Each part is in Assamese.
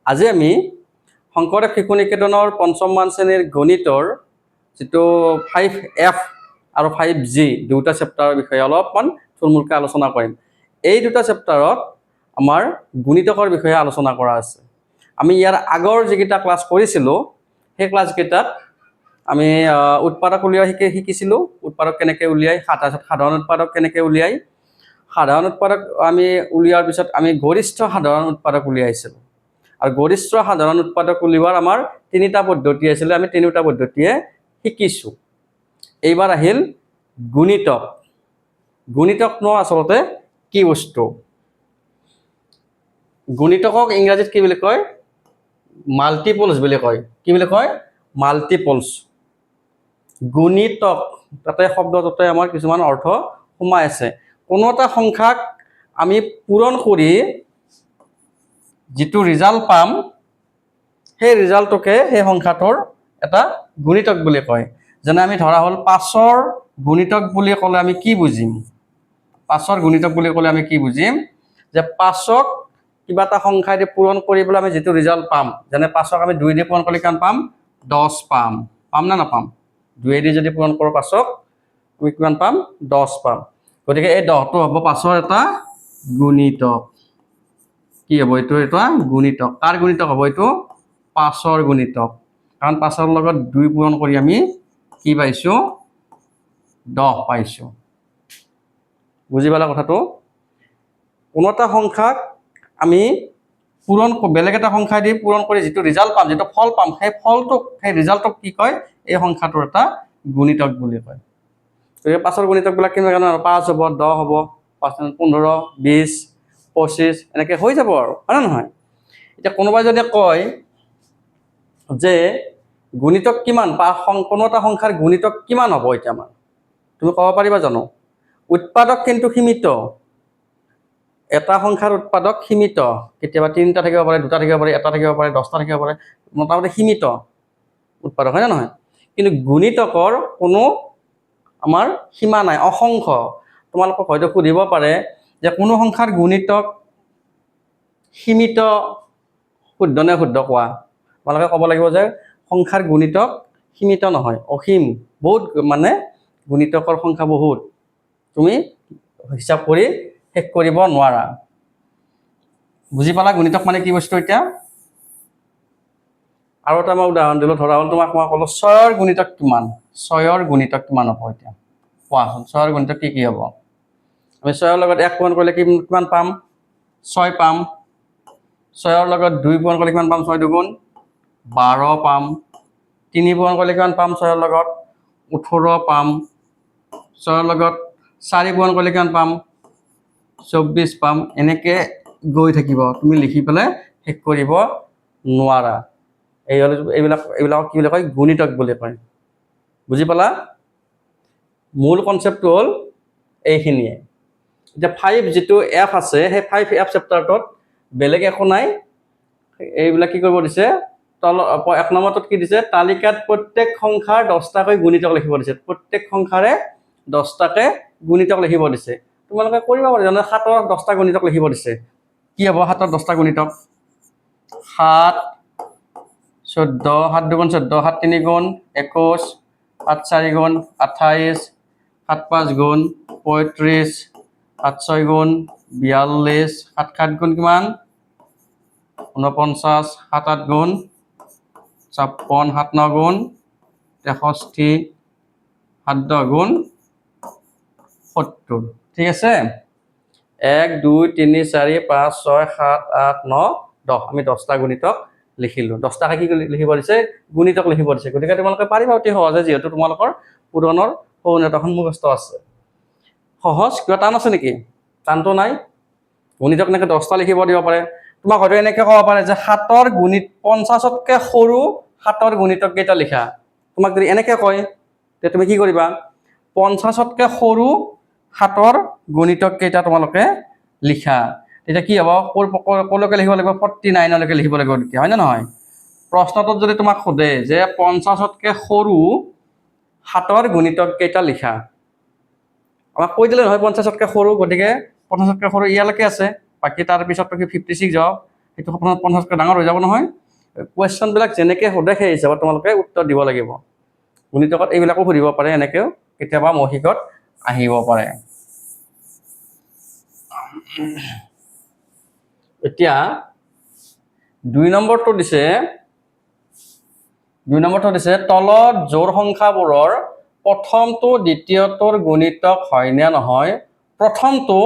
আজি আমি শংকৰদেৱ শিশু নিকেতনৰ পঞ্চম মান শ্ৰেণীৰ গণিতৰ যিটো 5F আৰু 5G দুটা চেপ্টাৰৰ বিষয়ে অলপমান থুলমূলকৈ আলোচনা কৰিম। এই দুটা চেপ্টাৰত আমাৰ গুণিতকৰ বিষয়ে আলোচনা কৰা আছে। আমি ইয়াৰ আগৰ যিকেইটা ক্লাছ কৰিছিলোঁ সেই ক্লাছকেইটাত আমি উৎপাদক উলিওৱা শিকিছিলোঁ। উৎপাদক কেনেকৈ উলিয়াই, সাধাৰণ উৎপাদক কেনেকৈ উলিয়াই, সাধাৰণ উৎপাদক আমি উলিওৱাৰ পিছত আমি গৰিষ্ঠ সাধাৰণ উৎপাদক উলিয়াইছিলোঁ। আৰু গৰিষ্ঠ সাধাৰণ উৎপাদক উলিওৱাৰ আমাৰ তিনিটা পদ্ধতি আছিলে, আমি তিনিটা পদ্ধতিয়ে শিকিছোঁ। এইবাৰ আহিল গুণিতক। গুণিতকনো আচলতে কি বস্তু? গুণিতকক ইংৰাজীত কি বুলি কয়? মাল্টিপলছ বুলি কয়। কি বুলি কয়? মাল্টিপলছ। গুণিতক তাতে শব্দটোতে আমাৰ কিছুমান অৰ্থ সোমাই আছে। কোনো এটা সংখ্যাক আমি পূৰণ কৰি যিটো ৰিজাল্ট পাম সেই ৰিজাল্টটোকে সেই সংখ্যাটোৰ এটা গুণিতক বুলি কয়। যেনে আমি ধৰা হ'ল 5ৰ গুণিতক বুলি ক'লে আমি কি বুজিম? 5ৰ গুণিতক বুলি ক'লে আমি কি বুজিম? যে 5ক কিবা এটা সংখ্যাৰে পূৰণ কৰি পেলাই আমি যিটো ৰিজাল্ট পাম, যেনে 5ক আমি 2 দি পূৰণ কৰিলে কিমান পাম? 10 পাম। পাম নে নাপাম? 2 দি যদি পূৰণ কৰোঁ 5ক আমি কিমান পাম? 10 পাম। গতিকে এই 10টো হ'ব 5ৰ এটা গুণিতক। কি হ'ব এইটো? এটা গুণিতক। কাৰ গুণিতক হ'ব এইটো? 5ৰ গুণিতক। কাৰণ 5ৰ লগত 2 পূৰণ কৰি আমি কি পাইছোঁ? 10 পাইছোঁ। বুজি পালা কথাটো? কোনো এটা সংখ্যাক আমি বেলেগ এটা সংখ্যা দি পূৰণ কৰি যিটো ৰিজাল্ট পাম, যিটো ফল পাম, সেই ৰিজাল্টক কি কয়? এই সংখ্যাটোৰ এটা গুণিতক বুলি কয়। গতিকে 5ৰ গুণিতকবিলাক কেনেকুৱা ধৰণৰ? 5 হ'ব, 10 হ'ব, 15, 20, 25 এনেকৈ হৈ যাব আৰু, হয় নে নহয়? এতিয়া কোনোবাই যদি কয় যে গুণিতক কিমান, কোনো এটা সংখ্যাৰ গুণিতক কিমান হ'ব এতিয়া আমাৰ? তুমি ক'ব পাৰিবা জানো? উৎপাদক কিন্তু সীমিত। এটা সংখ্যাৰ উৎপাদক সীমিত। কেতিয়াবা 3টা থাকিব পাৰে, 2টা থাকিব পাৰে, 1টা থাকিব পাৰে, 10টা থাকিব পাৰে, মোটামুটি সীমিত উৎপাদক, হয় নে নহয়? কিন্তু গুণিতকৰ কোনো আমাৰ সীমা নাই, অসংখ্য। তোমালোকক হয়তো সুধিব পাৰে যে কোনো সংখ্যাৰ গুণিতক সীমিত, শুদ্ধ নে শুদ্ধ কোৱা? তোমালোকে ক'ব লাগিব যে সংখ্যাৰ গুণিতক সীমিত নহয়, অসীম। বহুত মানে গুণিতকৰ সংখ্যা বহুত, তুমি হিচাপ কৰি শেষ কৰিব নোৱাৰা। বুজি পালা গুণিতক মানে কি বস্তু এতিয়া? আৰু এটা মই উদাহৰণ দিলোঁ, ধৰা হ'ল মই ক'লো 6ৰ গুণিতক কিমান? 6ৰ গুণিতক কিমান হ'ব এতিয়া? কোৱাচোন, 6ৰ গুণিতক কি কি হ'ব? আমি 6ৰ লগত 1 পূৰণ কৰিলে কিমান পাম? 6 পাম। 6ৰ লগত 2 পূৰণ কৰিলে কিমান পাম? 6 2 12 পাম। 3 পূৰণ কৰিলে কিমান পাম? 6ৰ লগত 18 পাম। 6ৰ লগত 4 পূৰণ কৰিলে কিমান পাম? 24 পাম। এনেকৈ গৈ থাকিব, তুমি লিখি পেলাই শেষ কৰিব নোৱাৰা। এইবিলাকক কি বুলি কয়? গুণিতক বুলি কয়। বুজি পালা? মূল কনচেপ্টটো হ'ল এইখিনিয়ে। এতিয়া 5 যিটো F আছে, সেই 5F চেপ্টাৰটোত বেলেগ একো নাই। এইবিলাক কি কৰিব দিছে? 1 নম্বৰটোত কি দিছে? তালিকাত প্ৰত্যেক সংখ্যাৰ 10টাকৈ গুণিতক লিখিব দিছে। প্ৰত্যেক সংখ্যাৰে 10টাকৈ গুণিতক লিখিব দিছে। তোমালোকে কৰিব পাৰা, যেনে 7ৰ 10টা গুণিতক লিখিব দিছে। কি হ'ব 7ৰ 10টা গুণিতক? 7, 14, 7 2 14, 7 3 21, 7 4 28, 7 5 35, 7 6 42, 7 7 কিমান? 49, 7 8 56, 7 9 63, 7 10 70। ঠিক আছে? 1 2 3 4 5 6 7 8 9 10। আমি 10টা গুণিতক লিখিলোঁ। 10টাকৈ কি লিখিব দিছে? গুণিতক লিখিব দিছে। গতিকে তোমালোকে পাৰিবা অতি সহজে, যিহেতু তোমালোকৰ পূৰণৰ সন্মুখস্থ আছে। সহজ, কিবা টান আছে নেকি? টানটো নাই। গুণিতক এনেকৈ 10টা লিখিব দিব পাৰে। তোমাক হয়তো এনেকৈ ক'ব পাৰে যে 7ৰ গুণিত 50তকৈ সৰু 7ৰ গুণিতক কেইটা লিখা। তোমাক যদি এনেকৈ কয়, তেতিয়া তুমি কি কৰিবা? 50তকৈ সৰু 7ৰ গুণিতক কেইটা তোমালোকে লিখা। তেতিয়া কি হ'ব? ক'লৈকে লিখিব লাগিব? 49লৈকে লিখিব লাগিব তেতিয়া, হয় নে নহয়? প্ৰশ্নটোত যদি তোমাক সোধে যে 50তকৈ সৰু 7ৰ গুণিতক কেইটা লিখা, আমাক কৈ দিলে নহয় 50তকৈ সৰু, গতিকে 50তকৈ সৰু ইয়ালৈকে আছে, বাকী তাৰ পিছততো কি 56 যাব, সেইটো 50কৈ ডাঙৰ হৈ যাব নহয় কুৱেশ্যনবিলাক যেনেকৈ সোধে সেই হিচাপত তোমালোকে উত্তৰ দিব লাগিব গুণিতকত এইবিলাকো সুধিব পাৰে এনেকৈও কেতিয়াবা মৌখিকত আহিব পাৰে এতিয়া 2 নম্বৰটো দিছে তলত জোড় সংখ্যাবোৰৰ প্ৰথমটো দ্বিতীয়টোৰ গুণিতক হয় নে নহয় প্ৰথমটো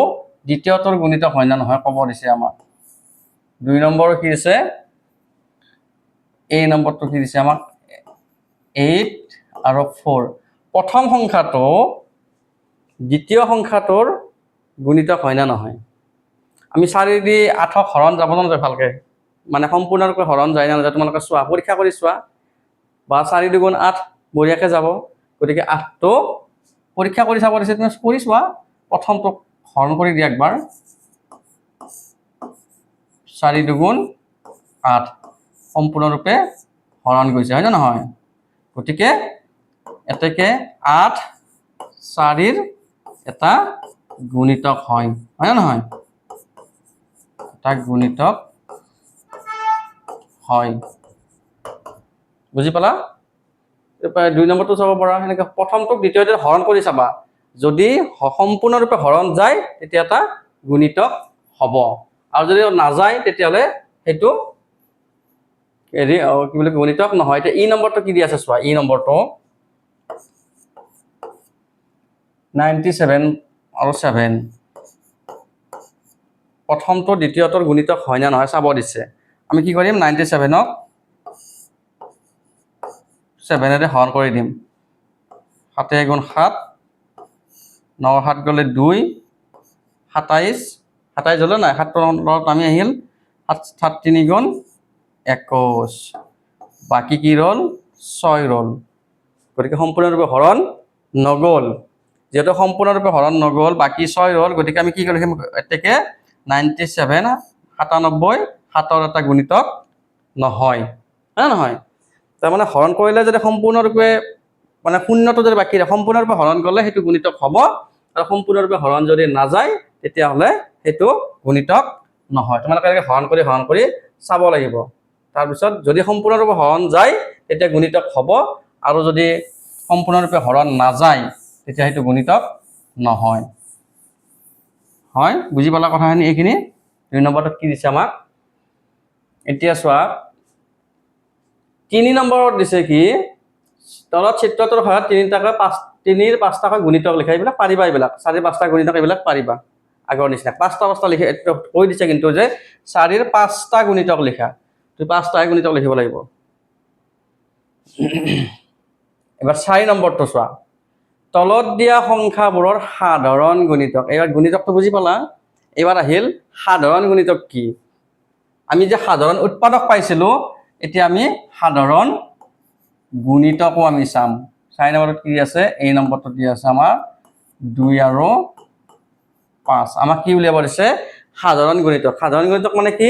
দ্বিতীয়টোৰ গুণিতক হয় নে নহয় ক'ব দিছে আমাক 2 নম্বৰ কি দিছে এই নম্বৰটো কি দিছে আমাক 8 আৰু 4 প্ৰথম সংখ্যাটো দ্বিতীয় সংখ্যাটোৰ গুণিতক হয় না নহয় আমি 4 দি 8ক হৰণ যাব নাযায় ভালকে মানে সম্পূৰ্ণৰূপে হৰণ যায় না নাযায় তোমালোকে চোৱা পৰীক্ষা কৰি চোৱা বা 4 2 গুণ 8 বঢ়িয়াকে যাব গতিকে 8টো পৰীক্ষা কৰি চাব দিছে তুমি কৰি চোৱা প্ৰথমটো হৰণ কৰি দিয়া একবাৰ 4 2 গুণ 8 সম্পূৰ্ণৰূপে হৰণ গৈছে হয় না নহয় গতিকে এতেকে 8 4ৰ এটা গুণিতক হয় হয় না নহয় এটা গুণিতক হয় বুজি পালা 2 নম্বৰটো চাব পৰা এনেকে প্ৰথমটোক দ্বিতীয়তে হৰণ কৰি চাবা যদি সম্পূৰ্ণৰূপে হৰণ যায় তেতিয়া এটা গুণিতক হ'ব আৰু যদি নাযায় তেতিয়ালে হেতু কি বুলি গুণিতক নহয় এটা ই নম্বৰটো কি দি আছে চোৱা ই নম্বৰটো 97 আৰু 7 প্ৰথমটো দ্বিতীয়টোৰ গুণিতক হয় না নহয় চাব দিছে আমি কি কৰিম 97ক 7 এৰে হৰণ কৰি দিম 7 গুণ 7 9 7 গলে 2 27 27 হলে নাই 7 লগত আমি আহিল 7 3 গুণ 21 বাকি কি রল 6 রল গতিকে সম্পূৰ্ণৰূপে হৰণ নগল যেহেতু সম্পূৰ্ণৰূপে হৰণ নগল বাকি 6 ৰল গতিকে আমি কি কৰিম এতেকে 97 97 7ৰ এটা গুণিতক নহয় না নহয় তাৰ মানে হৰণ কৰিলে যদি সম্পূৰ্ণৰূপে মানে শূন্যটো যদি বাকি সম্পূৰ্ণৰূপে হৰণ গলে হেতু গুণিতক হ'ব আৰু সম্পূৰ্ণৰূপে হৰণ যদি নাযায় তেতিয়া হলে হেতু গুণিতক নহয় তোমালোকে হৰণ কৰি চাব লাগিব তাৰ পিছত যদি সম্পূৰ্ণৰূপে হৰণ যায় তেতিয়া গুণিতক হ'ব আৰু যদি সম্পূৰ্ণৰূপে হৰণ নাযায় তেতিয়া হেতু গুণিতক নহয় হয় বুজি পালা কথাখিনি এইখিনি 2 নম্বৰটো কি দিছে আমাক এতিয়া চোৱা 3 নম্বৰত দিছে কি তলত চিত্ৰটোৰ সহায়ত 3ৰ 5টা গুণিতক লিখা এইবিলাক পাৰিবা এইবিলাক 4ৰ 5টা গুণিতক এইবিলাক পাৰিবা আগৰ নিচিনা 5টা লিখে কৈ দিছে কিন্তু যে 4ৰ 5টা গুণিতক লিখা তুমি 5টা গুণিতক লিখিব লাগিব এবাৰ 4 নম্বৰটো চোৱা তলত দিয়া সংখ্যাবোৰৰ সাধাৰণ গুণিতক এবাৰ গুণিতকটো বুজি পালা এবাৰ আহিল সাধাৰণ গুণিতক কি আমি যে সাধাৰণ উৎপাদক পাইছিলো এতিয়া আমি সাধাৰণ গুণিতকও আমি চাম 4 নম্বৰত কি আছে এই নম্বৰটো দি আছে আমাৰ 2 আৰু 5 আমাক কি উলিয়াব দিছে সাধাৰণ গুণিতক মানে কি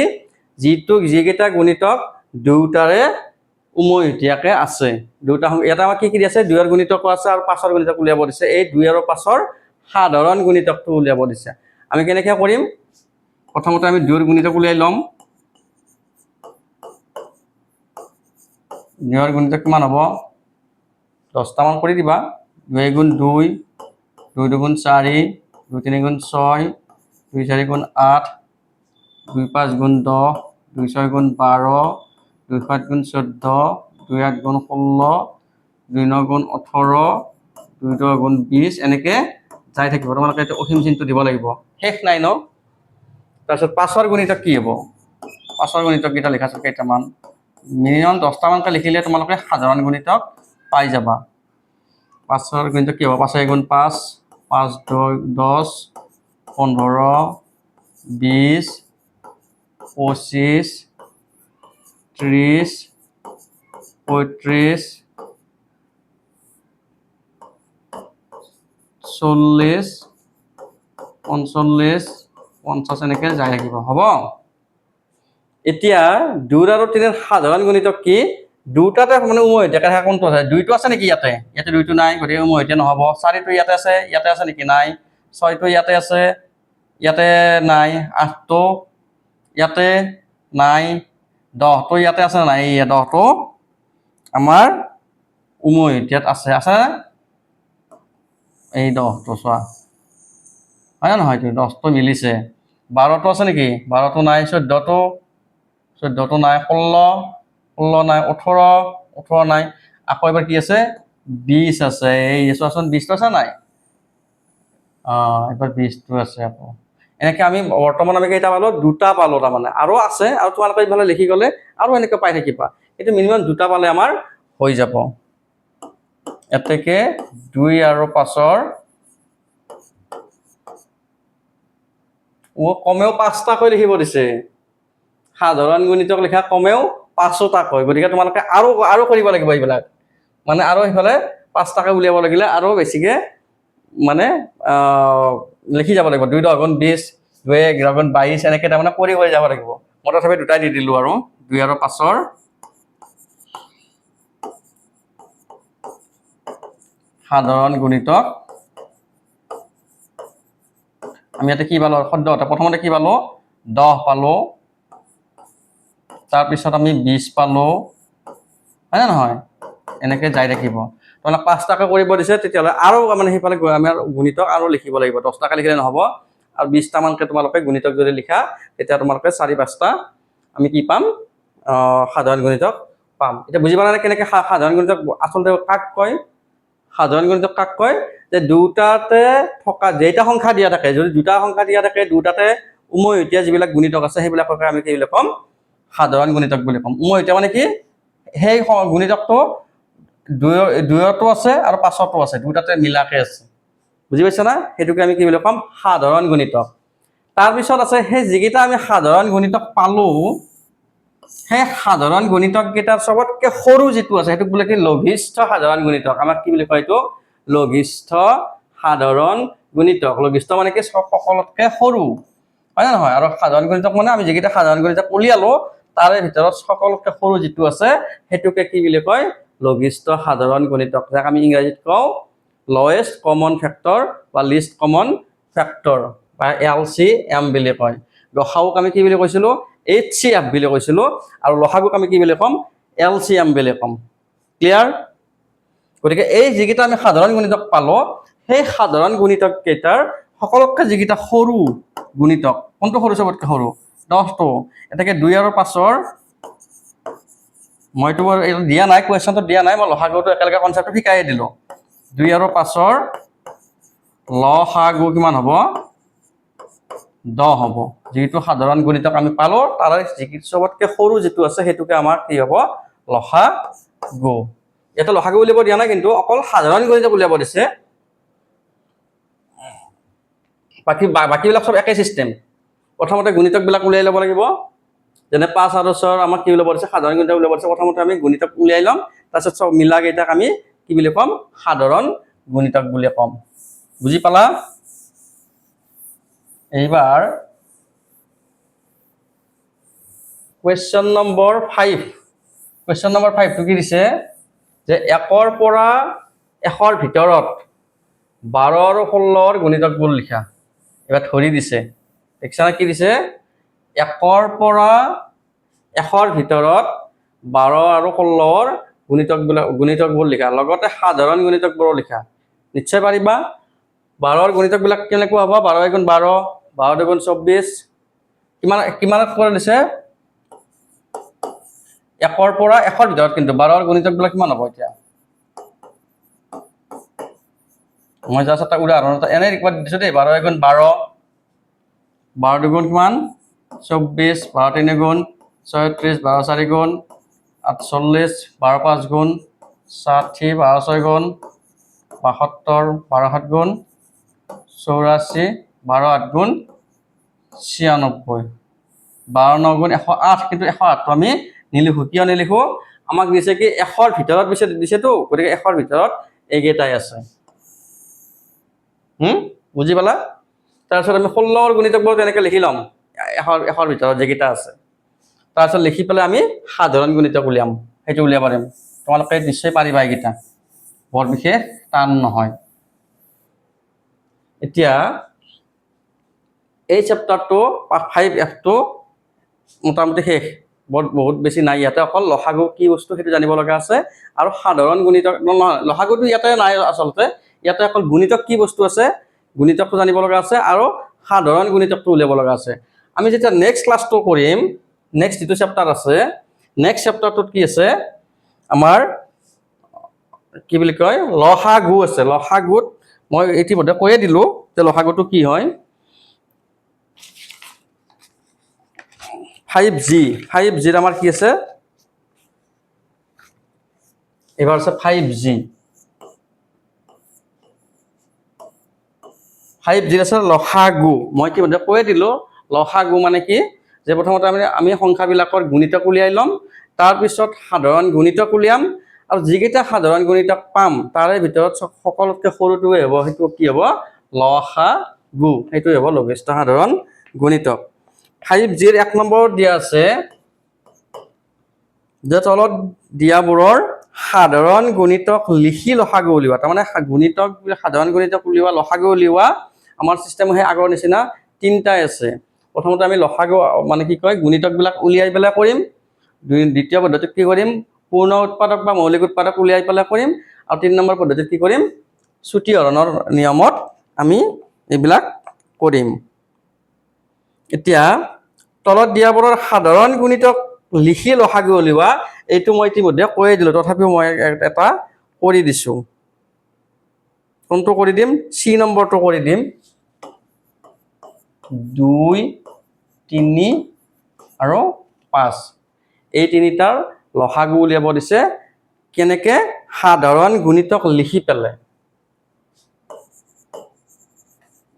যিকেইটা গুণিতক দুটাৰে উমৈহতীয়াকে আছে দুটা এটা আমাক কি দি আছে 2 ৰ গুণিতকও আছে আৰু 5ৰ গুণিতক উলিয়াব দিছে এই 2 আৰু 5ৰ সাধাৰণ গুণিতকটো উলিয়াব দিছে আমি কেনেকৈ কৰিম প্ৰথমতে আমি 2 ৰ গুণিতক উলিয়াই লম 2 ৰ গুণিতক কিমান হ'ব 10টা মান কৰি দিবা 2 গুণ 2 2 2 গুণ 4 2 3 গুণ 6 2 4 গুণ 8 2 5 গুণ 10 2 6 গুণ 12 2 7 গুণ 14 2 8 গুণ 16 2 9 গুণ 18 2 10 গুণ 20 এনেকৈ যাই থাকিব তোমালোকে এটা অসীম চিনটো দিব লাগিব শেষ নাই ন তাৰপিছত 5ৰ গুণিতক কি হ'ব 5ৰ গুণিতক কেইটা লিখা আছে কেইটামান মিনিমাম 10টা মানকৈ লিখিলে তোমালোকে সাধাৰণ গুণিতক পাই যাবা 5ৰ গুণিতক কি হ'ব 5 গুণ 5 5 10 15 20 25 30 35 40 45 50 এনেকৈ যাই থাকিব হ'ব এতিয়া 2 আৰু 3ৰ সাধাৰণ গুণিতক কি দুটাতে মানে উমৈহতীয়াকে থকা কোনটো আছে 2টো আছে নেকি ইয়াতে 2টো নাই গতিকে উমৈহতীয়া নহ'ব 4টো ইয়াতে আছে নেকি নাই 6টো ইয়াতে আছে ইয়াতে নাই 8টো ইয়াতে নাই 10টো ইয়াতে আছে নাই এই 10টো আমাৰ উমৈহতীয়াত আছে আছে এই 10টো চোৱা হয় না নহয় 10টো মিলিছে 12টো আছে নেকি 12টো নাই 14টো নাই 16 নাই 18 নাই আকৌ এবাৰ কি আছে 20 আছে এই চোৱাচোন 20টো আছে নাই এবাৰ 20টো আছে আকৌ এনেকৈ আমি বৰ্তমান আমি কেইটা পালোঁ দুটা পালোঁ তাৰমানে আৰু আছে আৰু তোমালোকে ইফালে লিখি গ'লে আৰু এনেকৈ পাই থাকিবা কিন্তু মিনিমাম দুটা পালে আমাৰ হৈ যাব এতেকে 2 আৰু 5ৰ কমেও 5টাকৈ লিখিব দিছে সাধাৰণ গুণিতক লিখা কমেও 5টাকৈ গতিকে তোমালোকে আৰু আৰু কৰিব লাগিব এইবিলাক মানে আৰু সেইফালে 5টাকৈ উলিয়াব লাগিলে আৰু বেছিকৈ মানে লিখি যাব লাগিব 2 × 20 2 × 22 এনেকৈ তাৰমানে কৰি যাব লাগিব মই তথাপি দুটাই দি দিলোঁ আৰু 2 আৰু 5ৰ সাধাৰণ গুণিতক আমি ইয়াতে কি পালোঁ সদ্যহতে প্ৰথমতে কি পালোঁ 10 পালোঁ তাৰপিছত আমি 20 পালোঁ হয় না নহয় এনেকৈ যাই থাকিব তোমালোক 5টাকৈ কৰিব দিছে তেতিয়াহ'লে আৰু মানে সেইফালে আমাৰ গুণিতক আৰু লিখিব লাগিব 10টাকৈ লিখিলে নহ'ব আৰু 20টামানকৈ তোমালোকে গুণিতক যদি লিখা তেতিয়া তোমালোকে 4-5টা আমি কি পাম সাধাৰণ গুণিতক পাম এতিয়া বুজি পালা নে কেনেকৈ সাধাৰণ গুণিতক আচলতে কাক কয় সাধাৰণ গুণিতক কাক কয় যে দুটাতে থকা যেইটা সংখ্যা দিয়া থাকে যদি দুটা সংখ্যা দিয়া থাকে দুটাতে উমৈহতীয়া যিবিলাক গুণিতক আছে সেইবিলাককে আমি কি বুলি ক'ম সাধাৰণ গুণিতক বুলি ক'ম উমৈহতীয়া মানে কি সেই গুণিতকটো 2টো আছে আৰু 5টো আছে দুটাতে মিলাকে আছে বুজি পাইছা না সেইটোকে আমি কি বুলি ক'ম সাধাৰণ গুণিতক তাৰপিছত আছে সেই যিকেইটা আমি সাধাৰণ গুণিতক পালোঁ সেই সাধাৰণ গুণিতক কেইটাৰ চবতকৈ সৰু যিটো আছে সেইটোক বোলে কি লঘিষ্ঠ সাধাৰণ গুণিতক আমাক কি বুলি কয় এইটো লঘিষ্ঠ সাধাৰণ গুণিতক লঘিষ্ঠ মানে কি সকলোতকৈ সৰু হয় না নহয় আৰু সাধাৰণ গুণিতক মানে আমি যিকেইটা সাধাৰণ গুণিতক উলিয়ালোঁ তাৰে ভিতৰত সকলোতকৈ সৰু যিটো আছে সেইটোকে কি বুলি কয় লঘিষ্ঠ সাধাৰণ গুণিতক যাক আমি ইংৰাজীত কওঁ লৱেষ্ট কমন ফেক্টৰ বা লিষ্ট কমন ফেক্টৰ বা LCM বুলি কয় লসাগুক আমি কি বুলি কৈছিলোঁ HCF বুলি কৈছিলোঁ আৰু লসাগুক আমি কি বুলি ক'ম LCM বুলি ক'ম ক্লিয়াৰ গতিকে এই যিকেইটা আমি সাধাৰণ গুণিতক পালোঁ সেই সাধাৰণ গুণিতক কেইটাৰ সকলোতকৈ যিকেইটা সৰু গুণিতক কোনটো সৰু চবতকৈ সৰু 10টো এতেকে 2 আৰু 5ৰ মইতো এইটো দিয়া নাই কুৱেশ্যনটো দিয়া নাই মই লসাগুটো একেলগে কনচেপ্টটো শিকাই দিলোঁ 2 আৰু 5ৰ লসাগু কিমান হ'ব 10 হ'ব যিটো সাধাৰণ গুণিতক আমি পালোঁ তাৰে চবতকৈ সৰু যিটো আছে সেইটোকে আমাৰ কি হ'ব লসাগু ইয়াতে লসাগু উলিয়াব দিয়া নাই কিন্তু অকল সাধাৰণ গুণিতক উলিয়াব দিছে বাকীবিলাক চব একে চিষ্টেম প্ৰথমতে গুণিতকবিলাক উলিয়াই ল'ব লাগিব যেনে 5 আৰু 6 আমাক কি উলিয়াব দিছে সাধাৰণ গুণিতক উলিয়াব দিছে প্ৰথমতে আমি গুণিতক উলিয়াই ল'ম তাৰপিছত চব মিলাকেইটাক আমি কি বুলি ক'ম সাধাৰণ গুণিতক বুলি ক'ম বুজি পালা এইবাৰ কুৱেশ্যন নম্বৰ 5 টো কি দিছে যে 1ৰ পৰা 100ৰ ভিতৰত 12 আৰু 16ৰ গুণিতকবোৰ লিখা এবাৰ ধৰি দিছে দেখিছা কি দিছে 1ৰ পৰা 100ৰ ভিতৰত 12 আৰু 16ৰ গুণিতকবোৰ লিখা লগতে সাধাৰণ গুণিতকবোৰো লিখা নিশ্চয় পাৰিবা 12ৰ গুণিতকবিলাক কেনেকুৱা হ'ব 12 × 12 12 × 24 কিমানত কৰি দিছে 1ৰ পৰা 100ৰ ভিতৰত কিন্তু 12ৰ গুণিতকবিলাক কিমান হ'ব এতিয়া মই জাষ্ট এটা উদাহৰণ এনে ৰিকোৱাৰ্ড দিছোঁ দেই 12 × 12 12 দুগুণ কিমান 24 12 3 গুণ 36 12 4 গুণ 48 12 5 গুণ 60 12 6 গুণ 72 12 7 গুণ 84 12 8 গুণ 96 12 9 গুণ 108 কিন্তু 108টো আমি নিলিখোঁ কিয় নিলিখোঁ আমাক দিছে কি 100ৰ ভিতৰত দিছেতো গতিকে 100ৰ ভিতৰত এইকেইটাই আছে বুজি পালা তাৰপিছত আমি 16ৰ গুণিতকবোৰ তেনেকৈ লিখি ল'ম 100ৰ ভিতৰত যিকেইটা আছে তাৰপিছত লিখি পেলাই আমি সাধাৰণ গুণিতক উলিয়াম সেইটো উলিয়াব পাৰিম তোমালোকে নিশ্চয় পাৰিবা এইকেইটা বৰ বিশেষ টান নহয় এতিয়া এই চেপ্টাৰটো 5F টো মোটামুটি শেষ, বহুত বেছি নাই ইয়াতে, অকল লসাগু কি বস্তু সেইটো জানিব লগা আছে আৰু সাধাৰণ গুণিতক নহয়, লসাগুটো ইয়াতে নাই আচলতে, ইয়াতে অকল গুণিতক কি বস্তু আছে গুণিতকটো জানিব লগা আছে আৰু সাধাৰণ গুণিতকটো উলিয়াব লগা আছে। আমি যেতিয়া নেক্সট ক্লাছটো কৰিম, নেক্সট যিটো চেপ্টাৰ আছে, নেক্সট চেপ্টাৰটোত কি আছে আমাৰ কি বুলি কয় লসাগু আছে। লসাগুত মই ইতিমধ্যে কৈয়ে দিলোঁ যে লসাগুটো কি হয়। 5G, 5G আমাৰ কি আছে এবাৰ আছে 5G, 5G আছে লসাগু। মই ইতিমধ্যে কৈয়ে দিলোঁ লসাগু মানে কি, যে প্ৰথমতে আমি সংখ্যাবিলাকৰ গুণিতক উলিয়াই ল'ম, তাৰপিছত সাধাৰণ গুণিতক উলিয়াম, আৰু যিকেইটা সাধাৰণ গুণিতক পাম তাৰে ভিতৰত সকলোতকৈ সৰুটোৱে হ'ব, সেইটো কি হ'ব লসাগু, সেইটোৱে হ'ব লঘিষ্ঠ সাধাৰণ গুণিতক। 5Gৰ 1 নম্বৰত দিয়া আছে যে তলত দিয়াবোৰৰ সাধাৰণ গুণিতক লিখি লসাগু উলিওৱা। তাৰমানে গুণিতক সাধাৰণ গুণিতক উলিওৱা, লসাগু উলিওৱা আমাৰ চিষ্টেম সেই আগৰ নিচিনা তিনিটাই আছে। প্ৰথমতে আমি লসাগু মানে কি কয় গুণিতকবিলাক উলিয়াই পেলাই কৰিম, দ্বিতীয় পদ্ধতিত কি কৰিম পূৰ্ণ উৎপাদক বা মৌলিক উৎপাদক উলিয়াই পেলাই কৰিম, আৰু 3 নম্বৰ পদ্ধতিত কি কৰিম ছুটি হৰণৰ নিয়মত আমি এইবিলাক কৰিম। এতিয়া তলত দিয়াবোৰৰ সাধাৰণ গুণিতক লিখি লসাগু উলিওৱা, এইটো মই ইতিমধ্যে কৈয়ে দিলোঁ, তথাপিও মই এটা কৰি দিছোঁ। কোনটো কৰি দিম, চি নম্বৰটো কৰি দিম। 2, 3 আৰু 5 এই তিনিটাৰ লসাগু উলিয়াব দিছে। কেনেকে, সাধাৰণ গুণিতক লিখি পেলাই।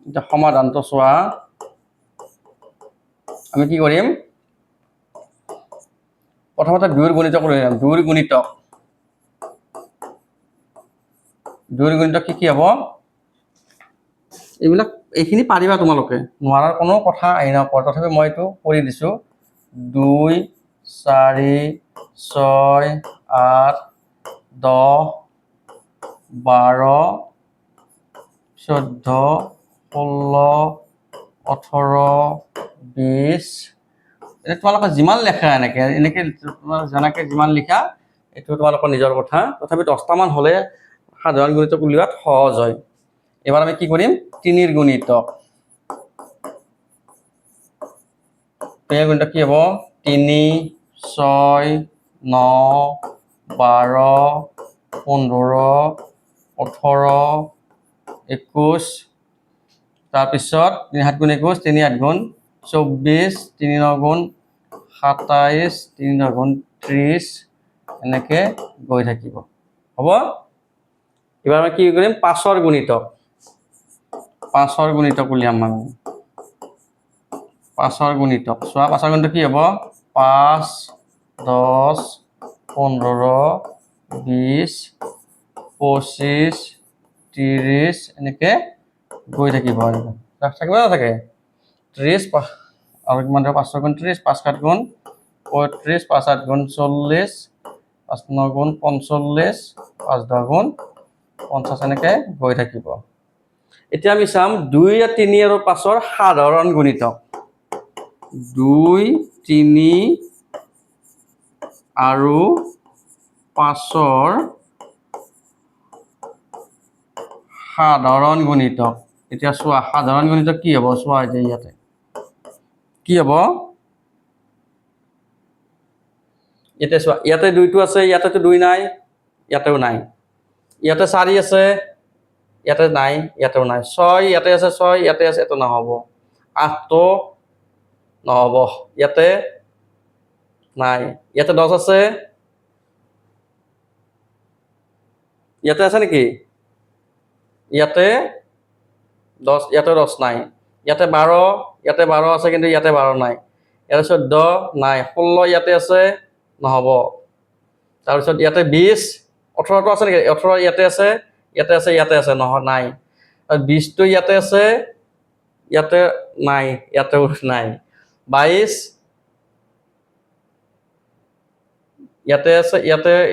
এতিয়া সমাধানটো চোৱা, আমি কি কৰিম প্ৰথমতে 2ৰ গুণিতক উলিয়াম। 2ৰ গুণিতক কি কি হ'ব, এইবিলাক এইখিনি পাৰিবা তোমালোকে, নোৱাৰাৰ কোনো কথা আহি নপৰে, তথাপি মই এইটো কৰি দিছোঁ। 2, 4, 6, 8, 10, 12, 14, 16, 18, 20, তোমালোকে যিমান লেখা এনেকে তোমালোকে যেনেকৈ যিমান লিখা এইটো তোমালোকৰ নিজৰ কথা, তথাপি 10টামান হ'লে সাধাৰণ গুণিতক উলিওৱাত সহজ হয়। এবাৰ আমি কি কৰিম 3ৰ গুণিতক। 3ৰ গুণিতক কি হ'ব 3, 6, 9, 12, 15, 18, 21, তাৰপিছত 3 7 গুণ 21, 3 8 গুণ 24, 3 9 গুণ 27, 3 9 গুণ 30, এনেকৈ গৈ থাকিব। হ'ব, এবাৰ আমি কি কৰিম 5ৰ গুণিতক। 5ৰ গুণিতক উলিয়াম আমি। 5ৰ গুণিতক চোৱা, 5ৰ গুণিতক কি হ'ব 5, 10, 15, 20, 25, 30, এনেকৈ গৈ থাকিব। থাকিব নাথাকে 30 আৰু কিমান 5 গুণ 30, 5 7 গুণ 35, 5 8 গুণ 40, 5 9 গুণ 45, 5 10 গুণ 50, এনেকৈ গৈ থাকিব। এতিয়া আমি চাম 2, 3 আৰু 5ৰ সাধাৰণ গুণিতক। 2, 3 আৰু 5ৰ সাধাৰণ গুণিতক। এতিয়া চোৱা সাধাৰণ গুণিতক কি হ'ব, চোৱা এতিয়া ইয়াতে কি হ'ব, এতিয়া চোৱা ইয়াতে 2টো আছে, ইয়াতেতো 2 নাই, ইয়াতেও নাই, ইয়াতে 4 আছে, ইয়াতে নাই, ইয়াতেও নাই, 6 ইয়াতে আছে, 6 ইয়াতে আছে, এইটো নহ'ব, 8টো নহ'ব, ইয়াতে নাই, ইয়াতে 10 আছে, ইয়াতে আছে নেকি, ইয়াতে 10, ইয়াতে 10 নাই, ইয়াতে 12, ইয়াতে 12 আছে কিন্তু ইয়াতে 12 নাই, ইয়াতে 14 নাই, 16 ইয়াতে আছে নহ'ব, তাৰপিছত ইয়াতে 20, 18টো আছে নেকি, 18 ইয়াতে আছে, ইয়াতে আছে, ইয়াতে আছে নহয়, নাই, 20টো ইয়াতে আছে, ইয়াতে নাই, ইয়াতেও নাই, 22 ইয়াতে আছে,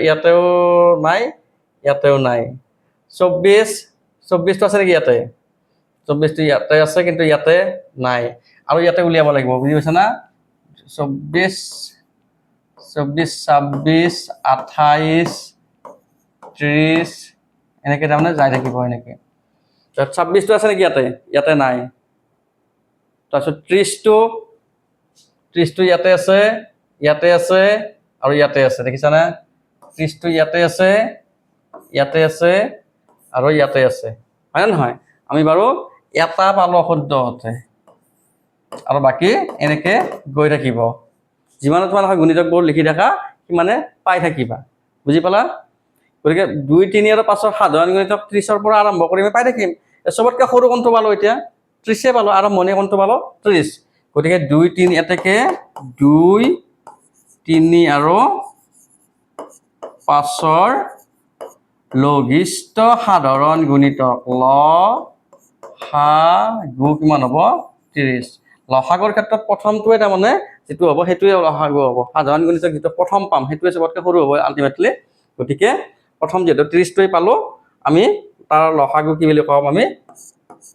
ইয়াতেও নাই, ইয়াতেও নাই, 24টো আছে নেকি, ইয়াতে 24টো ইয়াতে আছে কিন্তু ইয়াতে নাই, আৰু ইয়াতে উলিয়াব লাগিব, বুজি পাইছা না, 24 26 28 30 এনেকৈ তাৰমানে যাই থাকিব এনেকৈ। তাৰপিছত 26টো আছে নেকি ইয়াতে? ইয়াতে নাই। তাৰপিছত 30টো ইয়াতে আছে, ইয়াতে আছে আৰু ইয়াতে আছে, দেখিছানে? 30টো ইয়াতে আছে, ইয়াতে আছে আৰু ইয়াতে আছে, হয় নে নহয়? আমি বাৰু এটা পালো শুদ্ধতে আৰু বাকী এনেকে গৈ থাকিব। যিমানে তোমালোকে গুণিতকবোৰ লিখি থাকা সিমানে পাই থাকিবা, বুজি পালা? গতিকে 2 3 আৰু 5ৰ সাধাৰণ গুণিতক 30ৰ পৰা আৰম্ভ কৰি আমি পাই থাকিম। চবতকৈ সৰু কোনটো পালো এতিয়া? 30 পালো। আৰম্ভণি কোনটো পালো? 30। গতিকে 2 3 এতেকে 2 3 আৰু 5ৰ লঘিষ্ঠ সাধাৰণ গুণিতক লসাগু কিমান হ'ব? 30। লসাগুৰ ক্ষেত্ৰত প্ৰথমটোৱে তাৰমানে যেটো হ'ব সেইটোৱে লসাগু হ'ব। সাধাৰণ গুণিতক যেটো প্ৰথম পাম সেইটোৱে চবতকৈ সৰু হ'ব আলটিমেটলি। গতিকে প্ৰথম যেটো 30টোৱে পালো, আমি তাৰ লসাগু কি বুলি কম? আমি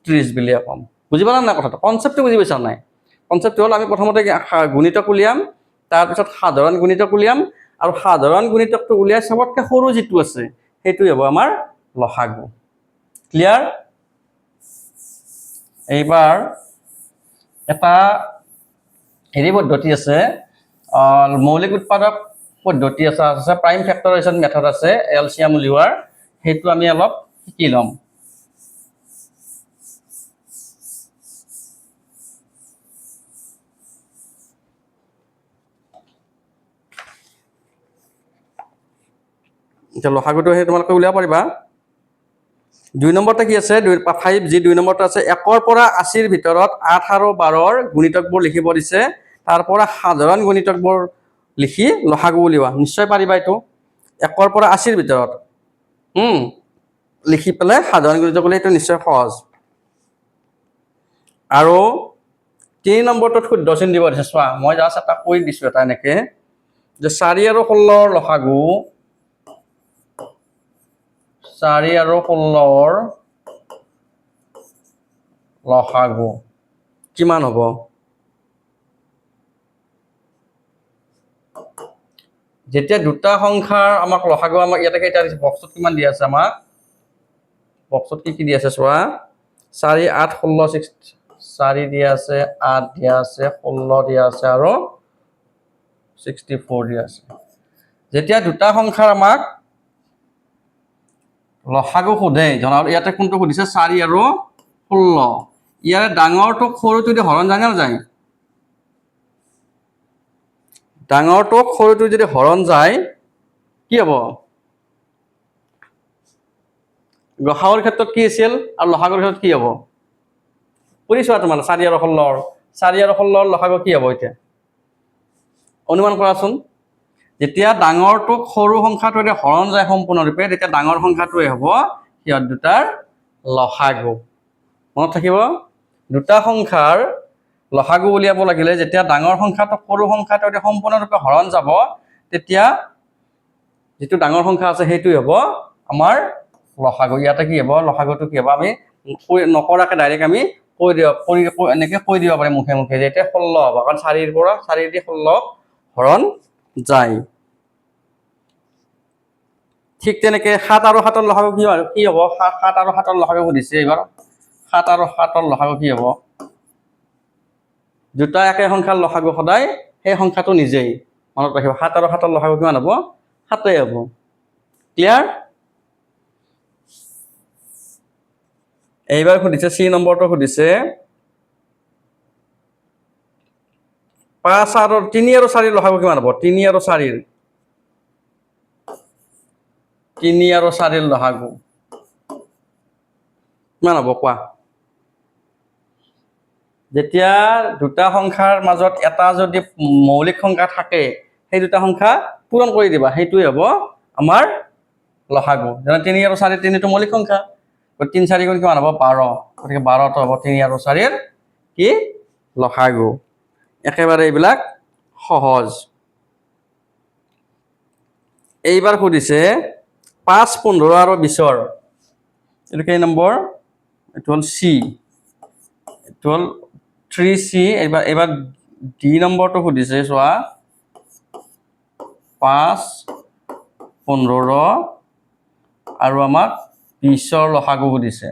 30 বুলি কম। বুজি পালা নাই কথাটো? কনসেপ্টটো বুজি পাইছা নাই? কনসেপ্টটো হ'ল আমি প্ৰথমতে গুণিতক উলিয়াম, তাৰপিছত সাধাৰণ গুণিতক উলিয়াম আৰু সাধাৰণ গুণিতকটো উলিয়াই চবতকৈ সৰু যেটো আছে সেইটোৱে হ'ব আমাৰ লসাগু। ক্লিয়াৰ? এইবাৰ এটা হেৰি পদ্ধতি আছে, মৌলিক উৎপাদক পদ্ধতি আছে, প্ৰাইম ফেক্টৰাইজেশ্যন মেথড আছে, এলচিএম উলিওৱাৰ, সেইটো আমি অলপ শিকি ল'ম। এতিয়া লসাগুটো সেই তোমালোকে উলিয়াব পাৰিবা। 2 নম্বৰতে কি আছে? 5 যি 2 নম্বৰটো আছে, 1ৰ পৰা 80ৰ ভিতৰত 8 আৰু 12ৰ গুণিতকবোৰ লিখিব দিছে, তাৰ পৰা সাধাৰণ গুণিতকবোৰ লিখি লসাগু উলিওৱা। নিশ্চয় পাৰিবা এইটো। 1ৰ পৰা 80ৰ ভিতৰত লিখি পেলাই সাধাৰণ গুণিতক উলিয়াই, এইটো নিশ্চয় সহজ। আৰু 3 নম্বৰটোত শুদ্ধ চিন দিব দিছে। চোৱা, মই জাষ্ট এটা কৈ দিছো এটা এনেকে যে 4 আৰু 16ৰ লসাগু, 4 আৰু 16ৰ লসাগু কিমান হ'ব? যেতিয়া দুটা সংখ্যাৰ আমাক লসাগু, আমাক ইয়াতে কেইটা দিছে? বক্সত কিমান দিয়া আছে আমাক? বক্সত কি দিয়া আছে চোৱা? 4 8 16 4 দিয়া আছে, 8 দিয়া আছে, 16 দিয়া আছে আৰু 64 দিয়া আছে। যেতিয়া দুটা সংখ্যাৰ আমাক লসাগু সোধে, জনাব ইয়াতে কোনটো সুধিছে? 4 আৰু 16। ইয়াৰে ডাঙৰটোক সৰুটো যদি হৰণ যায় না নাযায়? ডাঙৰটোক সৰুটো যদি হৰণ যায় কি হ'ব? গসাগুৰ ক্ষেত্ৰত কি আছিল আৰু লসাগুৰ ক্ষেত্ৰত কি হ'ব? কৰি চোৱা তোমালোকে। 4 আৰু 16ৰ 4 আৰু 16ৰ লসাগু কি হ'ব? এতিয়া অনুমান কৰাচোন। যেতিয়া ডাঙৰটোক সৰু সংখ্যাটোৰে হৰণ যায় সম্পূৰ্ণৰূপে, তেতিয়া ডাঙৰ সংখ্যাটোৱে হ'ব সিহঁত দুটাৰ লসাগু। মনত থাকিব, দুটা সংখ্যাৰ লসাগু উলিয়াব লাগিলে যেতিয়া ডাঙৰ সংখ্যাটোক সৰু সংখ্যাটোৰে সম্পূৰ্ণৰূপে হৰণ যাব, তেতিয়া যেটো ডাঙৰ সংখ্যা আছে সেইটোৱে হ'ব আমাৰ লসাগু। ইয়াতে কি হ'ব? লসাগুটো কি হ'ব? আমি নকৰাকে ডাইৰেক্ট আমি এনেকে কৈ দিব পাৰিম মুখে মুখে যে এতিয়া 16 হ'ব, কাৰণ 4 পৰা 4 দি 16 হৰণ যায়। ঠিক তেনেকে 7 আৰু 7ৰ লসাগু কি হ'ব? 7 আৰু 7ৰ লসাগু সুধিছে এইবাৰ। 7 আৰু 7ৰ লসাগু কি হ'ব? দুটা একে সংখ্যাৰ লসাগু সদায় সেই সংখ্যাটো নিজেই। মনত ৰাখিব, 7 আৰু 7ৰ লসাগু কিমান হ'ব? 7 হ'ব। ক্লিয়াৰ? এইবাৰ সুধিছে C নম্বৰটো সুধিছে 3 আৰু 4ৰ লসাগু কিমান হ'ব? 3 আৰু 4ৰ 3 আৰু 4ৰ লসাগু কিমান হ'ব কোৱা? যেতিয়া দুটা সংখ্যাৰ মাজত এটা যদি মৌলিক সংখ্যা থাকে, সেই দুটা সংখ্যা পূৰণ কৰি দিবা, সেইটোৱে হ'ব আমাৰ লসাগু। যেনে 3 আৰু 4, 3টো মৌলিক সংখ্যা, 3 4 গুণ কিমান হ'ব? 12। গতিকে 12টো হ'ব 3 আৰু 4ৰ কি? লসাগু। একেবাৰে এইবিলাক সহজ। এইবাৰ সুধিছে 5 15 আৰু 20ৰ, এইটো কেই নম্বৰ? এইটো হ'ল C, এইটো হ'ল 3C। এইবাৰ ডি নম্বৰটো সুধিছে চোৱা 5 15 আৰু আমাক 20ৰ লসাগু সুধিছে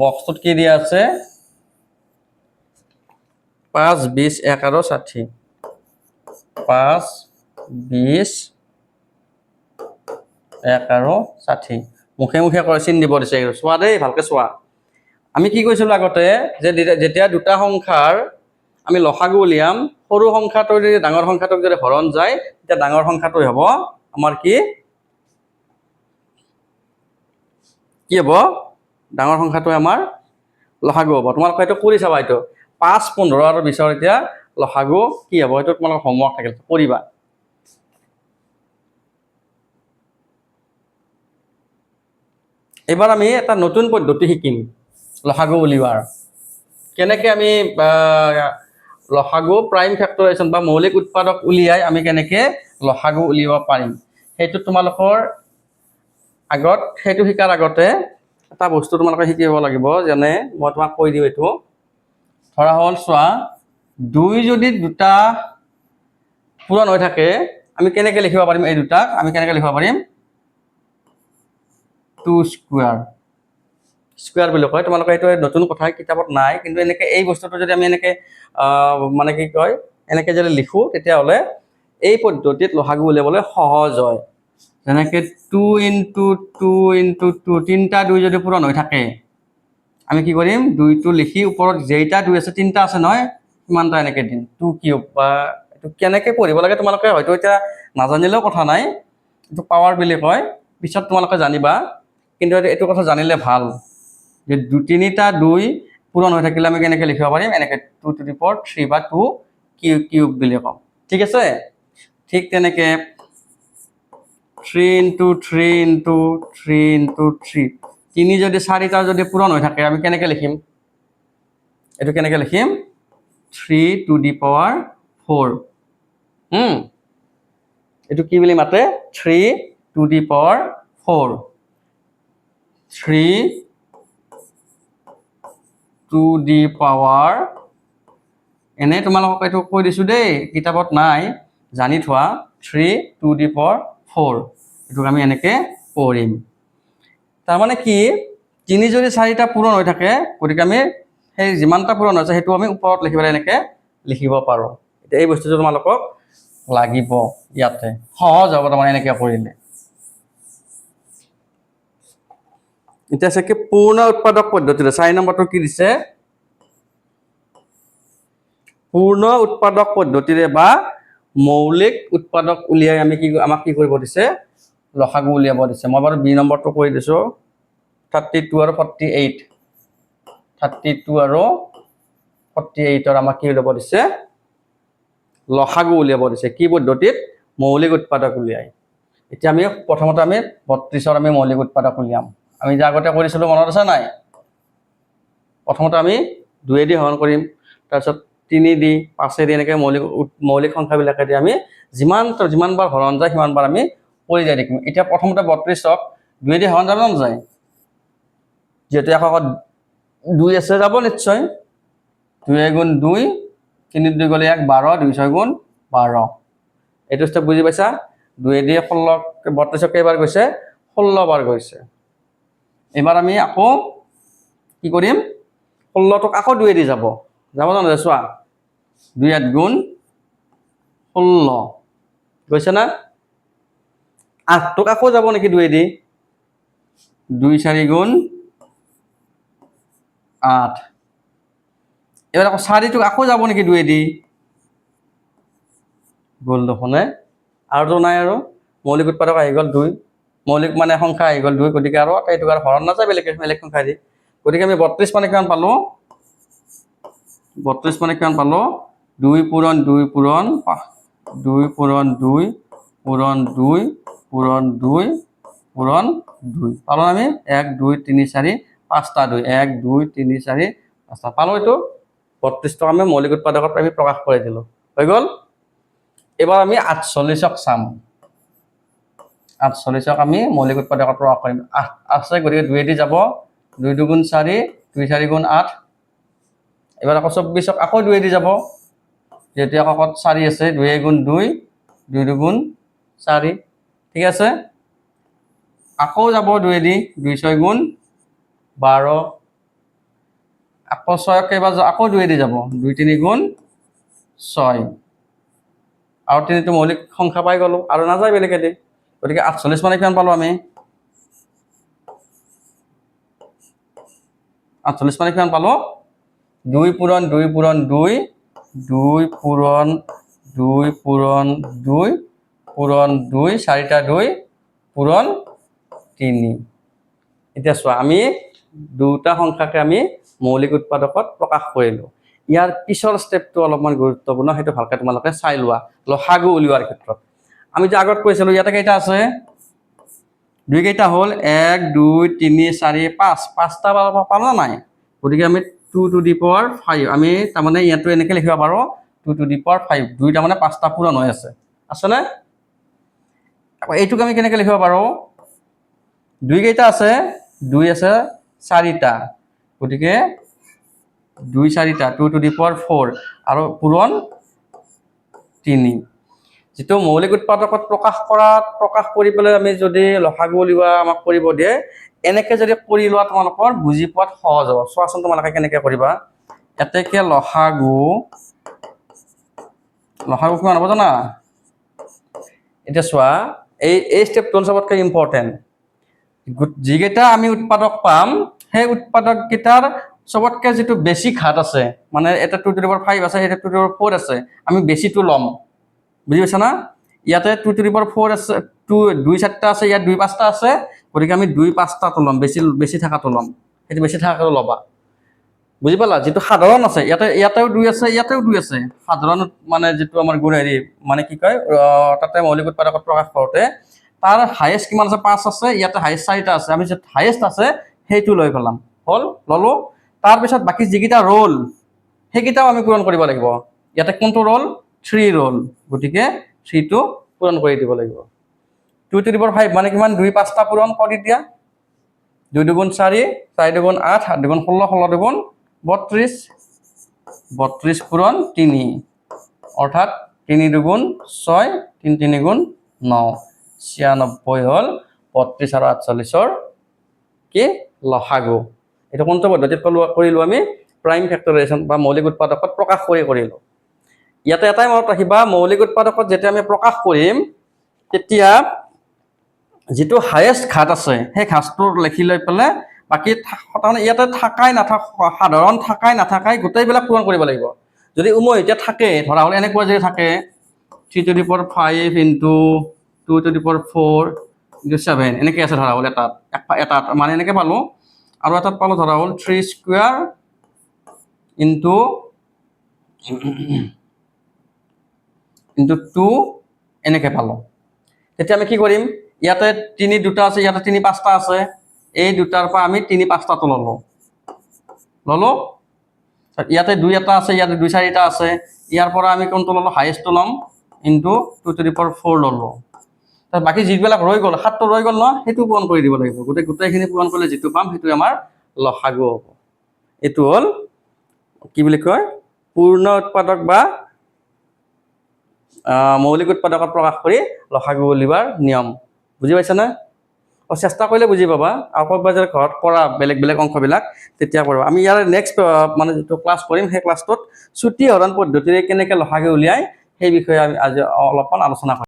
বক্সটোত কি দিয়া আছে 5 20 1 আৰু 60 5 20 1 আৰু 60 মুখে মুখে কৈ চিন দিব দিছে চোৱা দেই ভালকে চোৱা আমি কি কৈছিলো আগতে যে যেতিয়া দুটা সংখ্যাৰ আমি লসাগু উলিয়াম সৰু সংখ্যাটো যদি ডাঙৰ সংখ্যাটোক যদি হৰণ যায় তেতিয়া ডাঙৰ সংখ্যাটোই হ'ব আমাৰ কি হ'ব ডাঙৰ সংখ্যাটোই আমাৰ লসাগু হ'ব তোমালোকে এইটো কৰি চাবা এইটো 5 15 আৰু 20ৰ এতিয়া লসাগু কি হ'ব এইটো তোমালোকৰ হোমৱৰ্ক থাকিল কৰিবা এবাৰ আমি এটা নতুন পদ্ধতি শিকিম লসাগু উলিওৱাৰ কেনেকৈ আমি লসাগু প্ৰাইম ফেক্টৰাইজেশ্যন বা মৌলিক উৎপাদক উলিয়াই আমি কেনেকৈ লসাগু উলিয়াব পাৰিম সেইটো তোমালোকৰ আগত সেইটো শিকাৰ আগতে এটা বস্তু তোমালোকে শিকিব লাগিব যেনে মই তোমাক কৈ দিওঁ এইটো ধৰা হ'ল চোৱা 2 যদি দুটা পূৰণ হৈ থাকে আমি কেনেকৈ লিখিব পাৰিম এই দুটাক আমি কেনেকৈ লিখিব পাৰিম 2 স্কোয়াৰ স্কোয়াৰ বুলি কয় তোমালোকে এইটো নতুন কথা কিতাপত নাই কিন্তু এনেকৈ এই বস্তুটো যদি আমি এনেকৈ মানে কি কয় এনেকৈ যদি লিখোঁ তেতিয়াহ'লে এই পদ্ধতিত লসাগু উলিয়াবলৈ সহজ হয় যেনেকৈ 2 × 2 × 2 তিনিটা 2 যদি পূৰণ হৈ থাকে আমি কি কৰিম 2টো লিখি ওপৰত যেইটা 2 আছে তিনিটা আছে নহয় সিমানটা এনেকৈ দিম 2 কিউব বা এইটো কেনেকৈ পঢ়িব লাগে তোমালোকে হয়তো এতিয়া নাজানিলেও কথা নাই এইটো পাৱাৰ বুলি কয় পিছত তোমালোকে জানিবা কিন্তু এইটো কথা জানিলে ভাল যে তিনিটা 2 পূৰণ হৈ থাকিলে আমি কেনেকৈ লিখিব পাৰিম এনেকৈ 2 to the power 3 বা 2 কিউব বুলি কওঁ ঠিক আছে ঠিক তেনেকৈ 3 × 3 × 3 × 3 তিনি যদি 4টা যদি পূৰণ হৈ থাকে আমি কেনেকৈ লিখিম এইটো কেনেকৈ লিখিম 3 to the power 4 এইটো কি বুলি মাতে 3 to the power 4 3 to the power এনে তোমালোকক এইটো কৈ দিছোঁ দেই কিতাপত নাই জানি থোৱা 3 to the power 4 এইটোক আমি এনেকৈ পঢ়িম তাৰমানে কি তিনি যদি 4টা পূৰণ হৈ থাকে গতিকে আমি সেই যিমানটা পূৰণ হৈছে সেইটো আমি ওপৰত লিখিবলৈ এনেকৈ লিখিব পাৰোঁ এতিয়া এই বস্তুটো তোমালোকক লাগিব ইয়াতে সহজ হ'ব তাৰমানে এনেকৈ কৰিলে এতিয়া আছে কি পূৰ্ণ উৎপাদক পদ্ধতিৰে 4 নম্বৰটো কি দিছে পূৰ্ণ উৎপাদক পদ্ধতিৰে বা মৌলিক উৎপাদক উলিয়াই আমি কি আমাক কি কৰিব দিছে লসাগু উলিয়াব দিছে মই বাৰু বি নম্বৰটো কৈ দিছোঁ 32 আৰু 48 32 আৰু 48ৰ আমাক কি উলিয়াব দিছে লসাগু উলিয়াব দিছে কি পদ্ধতিত মৌলিক উৎপাদক উলিয়াই এতিয়া আমি প্ৰথমতে আমি 32ৰ আমি মৌলিক উৎপাদক উলিয়াম আমি যে আগতে কৰিছিলোঁ মনত আছে নাই প্ৰথমতে আমি 2 দি হৰণ কৰিম তাৰপিছত 3 দি 5 দি এনেকৈ মৌলিক সংখ্যাবিলাকেদি আমি যিমানবাৰ হৰণ যায় সিমানবাৰ আমি কৰি যাই থাকিম এতিয়া প্ৰথমতে 32ক 2 দি হৰণ যাব নাযায় যেহেতু এশত 2 আছে যাব নিশ্চয় 2 × 2 3 2 গ'লে 1 12 2 6 × 12 এইটো ষ্টেপ বুজি পাইছা 2 দি 16 32ক কেইবাৰ গৈছে 16 বাৰ গৈছে এবাৰ আমি আকৌ কি কৰিম 16টোক আকৌ 2 দি যাব নাযায় চোৱা 2 8 গুণ 16 গৈছে না 8টোক আকৌ যাব নেকি 2 দি 2 4 গুণ 8 এবাৰ আকৌ 4টোক আকৌ যাব নেকি 2 দি গ'ল দেখোনে আৰুতো নাই আৰু মৌলিক উৎপাদক আহি গ'ল 2 মৌলিক মানে সংখ্যা আহি গ'ল 2 গতিকে আৰু এইটো আৰু হৰণ নাযায় বেলেগ সংখ্যা দি গতিকে আমি 32 মানে কিমান পালোঁ 32 মানে কিমান পালোঁ 2 পূৰণ 2 পূৰণ 2 পূৰণ 2 পূৰণ 2 পূৰণ 2 পূৰণ 2 পালোঁ আমি 1 2 3 4 5টা 2 1 2 3 4 5টা পালোঁ এইটো 32টো আমি মৌলিক উৎপাদকত আমি প্ৰকাশ কৰি দিলোঁ হৈ গ'ল এবাৰ আমি 48ক চাম 48ক আমি মৌলিক উৎপাদকত প্ৰকাশ কৰিম আছে গতিকে 2 দি যাব 2 2 গুণ 4 2 4 গুণ 8 এবাৰ আকৌ 24ক আকৌ 2 দি যাব যেহেতু এককত 4 আছে 2 গুণ 2 2 দুগুণ 4 ঠিক আছে আকৌ যাব 2 দি 2 6 গুণ 12 আকৌ 6 কেইবাৰ আকৌ 2 দি যাব 2 3 গুণ 6 আৰু 3টো মৌলিক সংখ্যা পাই গলো আৰু নাযায় বেলেগেদি গতিকে 48 মানে কিমান পালো আমি 48 মানে কিমান পালো 2 পূৰণ 2 পূৰণ 2 2 পূৰণ 2 পূৰণ 2 পূৰণ 2 4টা 2 পূৰণ 3 এতিয়া চোৱা আমি দুটা সংখ্যাকে আমি মৌলিক উৎপাদকত প্ৰকাশ কৰিলো ইয়াৰ পিছৰ ষ্টেপটো অলপমান গুৰুত্বপূৰ্ণ সেইটো ভালকে তোমালোকে চাই লোৱা লসাগু উলিওৱাৰ ক্ষেত্ৰত আমি যে আগত কৈছিলো ইয়াতে কেইটা আছে দুই কেইটা হল 1 2 3 4 5 পাঁচটা পালো না নাই গতিকে আমি 2 টু দি পাৱাৰ 5 আমি তাৰমানে ইয়াতো এনেকৈ লিখিব পাৰো 2 টু দি পাৱাৰ 5 দুইটা মানে পাঁচটা পূৰণ হৈ আছে না এইটোক আমি কেনেকৈ লিখিব পাৰো দুই কেইটা আছে 2 আছে 4টা গতিকে 2 4টা 2 টু দি পাৱাৰ 4 আৰু পূৰণ 3 যেটো মৌলিক উৎপাদকত প্ৰকাশ কৰি পেলাই আমি যদি লসাগু উলিওৱা আমাক কৰিব দিয়ে এনেকে যদি কৰি লোৱা তোমালোকৰ বুজি পোৱাত সহজ হ'ব চোৱাচোন তোমালোকে কেনেকৈ কৰিবা এতেকে লসাগু কিমান হ'ব জানা এটা চোৱা এই ষ্টেপটো সবতকৈ ইম্পৰ্টেন্ট যিকেইটা আমি উৎপাদক পাম সেই উৎপাদক কেইটাৰ সবতকৈ যেটো বেছি ঘাত আছে মানে এটা 2 টু দি পাৱাৰ 5 আছে এটা 2 টু দি পাৱাৰ 4 আছে আমি বেছিটো লম বুজি পাইছা না ইয়াতে 2 টু দি পাৱাৰ 4 আছে 2 4টা আছে ইয়াত 2 5টা আছে গতিকে আমি 2 5টাটো লম বেছি থাকাটো লম সেইটো বেছি থাকাটো লবা বুজি পালা যেটো সাধাৰণ আছে ইয়াতেও 2 আছে ইয়াতেও 2 আছে সাধাৰণ মানে যেটো আমাৰ গুণ হেৰি মানে কি কয় তাতে মৌলিক উৎপাদকত প্ৰকাশ কৰোতে তাৰ হাইয়েস্ট কিমান আছে 5 আছে ইয়াতে হাইয়েস্ট 4টা আছে আমি যে হাইয়েস্ট আছে সেইটো লৈ পেলাম হল ললো তাৰ পিছত বাকি যিকিটা ৰোল সেইকিটাও আমি পূৰণ কৰিব লাগিব ইয়াতে কোনটো ৰোল 3 ৰোল গতিকে 3 টো পূৰণ কৰি দিব লাগিব 2 টু দি পাৱাৰ 5 মানে কিমান 2 5টা পূৰণ কৰি দিয়া 2 দুগুণ 4 4 দুগুণ 8 8 দুগুণ 16 16 দুগুণ 32 32 পূৰণ 3 অৰ্থাৎ 3 দুগুণ 6 3 3 গুণ 9 96 হল 32 আৰু 48ৰ কি লসাগু এটা কোনটো পদ্ধতিত কৰিলো আমি প্ৰাইম ফেক্টৰাইজেশ্যন বা মৌলিক উৎপাদকত প্ৰকাশ কৰিলো ইয়াতে এটাই মনত ৰাখিবা মৌলিক উৎপাদকত যেতিয়া আমি প্ৰকাশ কৰিম তেতিয়া যেটো হাইয়েস্ট ঘাত আছে সেই ঘাতটো লিখি লৈ পেলে বাকি তাৰমানে ইয়াতে থাকাই সাধাৰণ থাকাই নাথাকাই গোটেইবিলাক পূৰণ কৰিব লাগিব যদি উমৈহতীয়া থাকে ধৰা হল এনেকুৱা যে থাকে 3 to the power 5 into 2 to the power 4 into 7 এনেকৈ আছে ধৰা হল এটাত মানে এনেকৈ পালো আৰু এটাত পালো ধৰা হল 3 স্কয়াৰ ইনটু 2 এনেকৈ পালো তেতিয়া আমি কি কৰিম ইয়াতে 3 দুটা আছে ইয়াতে 3 5টা আছে এই দুটাৰ পৰা আমি 3 5টাটো ললো ইয়াতে 2 এটা আছে ইয়াতে 2 4টা আছে ইয়াৰ পৰা আমি কোনটো ললো হাইয়েস্টটো লম ইনটু 2 টু দি পাৱাৰ 4 ললো তাৰ বাকি যিবিলাক ৰৈ গল 7টো ৰৈ গল ন হেতু পূৰণ কৰি দিব লাগিব গোটেইখিনি পূৰণ কৰিলে যেটো পাম হেতু আমাৰ লসাগু হ'ব এটো হল কি বুলি কয় পূৰ্ণ উৎপাদক বা মৌলিক উৎপাদকত প্ৰকাশ কৰি লসাগু উলিওৱাৰ নিয়ম বুজি পাইছা না চেষ্টা কৰিলে বুজি পাবা আকৌ বাজাৰ ঘৰত কৰা বেলেগ অংশবিলাক তেতিয়া কৰিবা আমি ইয়াৰ নেক্সট মানে যেটো ক্লাছ কৰিম সেই ক্লাছটোত ছুটি হৰণ পদ্ধতিৰে কেনেকৈ লসাগু উলিয়াই সেই বিষয়ে আমি আজি অলপমান আলোচনা কৰিম